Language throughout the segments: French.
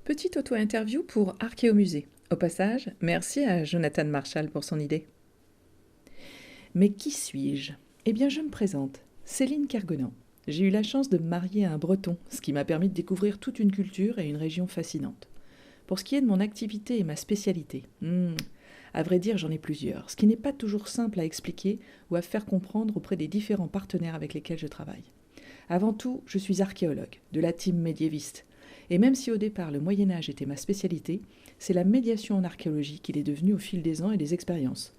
Petite auto-interview pour Archéomusée. Au passage, merci à Jonathan Marshall pour son idée. Mais qui suis-je ? Eh bien, je me présente, Céline Kergonan. J'ai eu la chance de me marier à un Breton, ce qui m'a permis de découvrir toute une culture et une région fascinante. Pour ce qui est de mon activité et ma spécialité, à vrai dire, j'en ai plusieurs, ce qui n'est pas toujours simple à expliquer ou à faire comprendre auprès des différents partenaires avec lesquels je travaille. Avant tout, je suis archéologue, de la team médiéviste. Et même si au départ le Moyen-Âge était ma spécialité, c'est la médiation en archéologie qu'il est devenu au fil des ans et des expériences.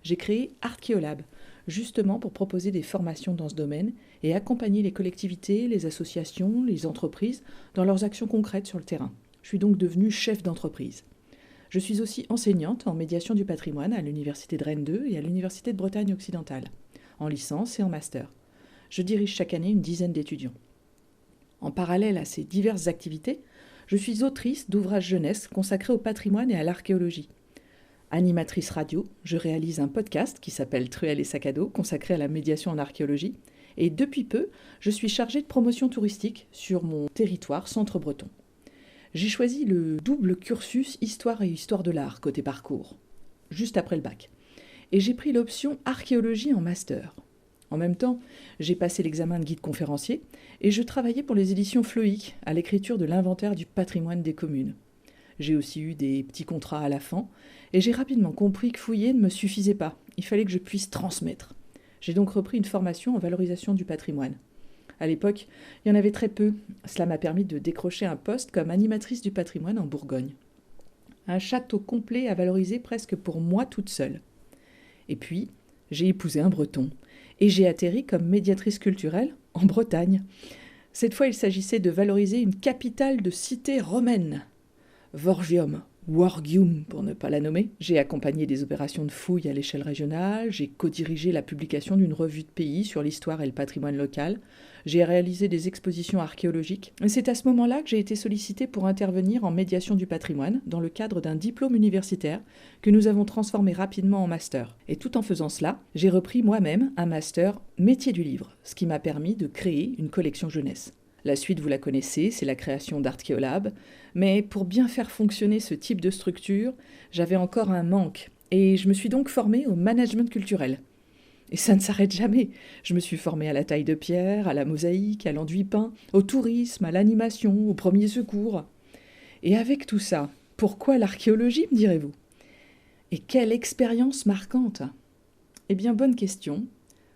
J'ai créé Archéolab, justement pour proposer des formations dans ce domaine et accompagner les collectivités, les associations, les entreprises dans leurs actions concrètes sur le terrain. Je suis donc devenue chef d'entreprise. Je suis aussi enseignante en médiation du patrimoine à l'Université de Rennes 2 et à l'Université de Bretagne occidentale, en licence et en master. Je dirige chaque année une dizaine d'étudiants. En parallèle à ces diverses activités, je suis autrice d'ouvrages jeunesse consacrés au patrimoine et à l'archéologie. Animatrice radio, je réalise un podcast qui s'appelle Truelle et sac à dos, consacré à la médiation en archéologie. Et depuis peu, je suis chargée de promotion touristique sur mon territoire centre-breton. J'ai choisi le double cursus Histoire et Histoire de l'art côté parcours, juste après le bac. Et j'ai pris l'option archéologie en master. En même temps, j'ai passé l'examen de guide conférencier et je travaillais pour les éditions Floïc à l'écriture de l'inventaire du patrimoine des communes. J'ai aussi eu des petits contrats à la fin et j'ai rapidement compris que fouiller ne me suffisait pas. Il fallait que je puisse transmettre. J'ai donc repris une formation en valorisation du patrimoine. À l'époque, il y en avait très peu. Cela m'a permis de décrocher un poste comme animatrice du patrimoine en Bourgogne. Un château complet à valoriser presque pour moi toute seule. Et puis, j'ai épousé un Breton. Et j'ai atterri comme médiatrice culturelle en Bretagne. Cette fois, il s'agissait de valoriser une capitale de cité romaine. Vorgium, Wargium pour ne pas la nommer. J'ai accompagné des opérations de fouilles à l'échelle régionale, j'ai co-dirigé la publication d'une revue de pays sur l'histoire et le patrimoine local, j'ai réalisé des expositions archéologiques. Et c'est à ce moment-là que j'ai été sollicitée pour intervenir en médiation du patrimoine dans le cadre d'un diplôme universitaire que nous avons transformé rapidement en master. Et tout en faisant cela, j'ai repris moi-même un master métier du livre, ce qui m'a permis de créer une collection jeunesse. La suite, vous la connaissez, c'est la création d'Archéolab. Mais pour bien faire fonctionner ce type de structure, j'avais encore un manque. Et je me suis donc formée au management culturel. Et ça ne s'arrête jamais. Je me suis formée à la taille de pierre, à la mosaïque, à l'enduit peint, au tourisme, à l'animation, aux premiers secours. Et avec tout ça, pourquoi l'archéologie, me direz-vous ? Et quelle expérience marquante ! Eh bien, bonne question.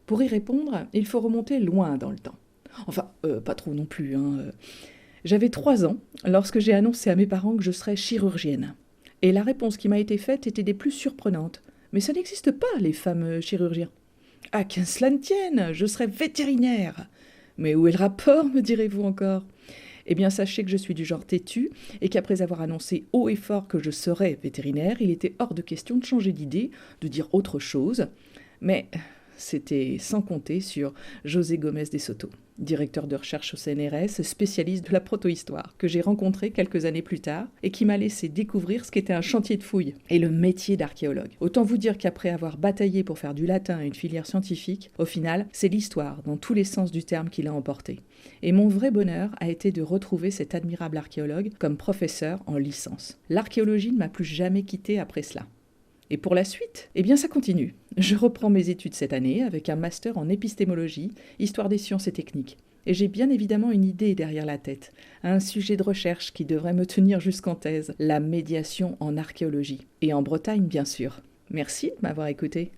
Pour y répondre, il faut remonter loin dans le temps. Enfin, pas trop non plus. J'avais 3 ans lorsque j'ai annoncé à mes parents que je serais chirurgienne. Et la réponse qui m'a été faite était des plus surprenantes. Mais ça n'existe pas, les femmes chirurgiens. Ah, qu'un cela ne tienne, je serais vétérinaire. Mais où est le rapport, me direz-vous encore ? Eh bien, sachez que je suis du genre têtu et qu'après avoir annoncé haut et fort que je serais vétérinaire, il était hors de question de changer d'idée, de dire autre chose. Mais c'était sans compter sur José Gómez de Soto, directeur de recherche au CNRS, spécialiste de la protohistoire, que j'ai rencontré quelques années plus tard et qui m'a laissé découvrir ce qu'était un chantier de fouilles et le métier d'archéologue. Autant vous dire qu'après avoir bataillé pour faire du latin et une filière scientifique, au final, c'est l'histoire, dans tous les sens du terme, qui l'a emporté. Et mon vrai bonheur a été de retrouver cet admirable archéologue comme professeur en licence. L'archéologie ne m'a plus jamais quitté après cela. Et pour la suite, eh bien ça continue. Je reprends mes études cette année avec un master en épistémologie, histoire des sciences et techniques. Et j'ai bien évidemment une idée derrière la tête, un sujet de recherche qui devrait me tenir jusqu'en thèse, la médiation en archéologie. Et en Bretagne, bien sûr. Merci de m'avoir écouté.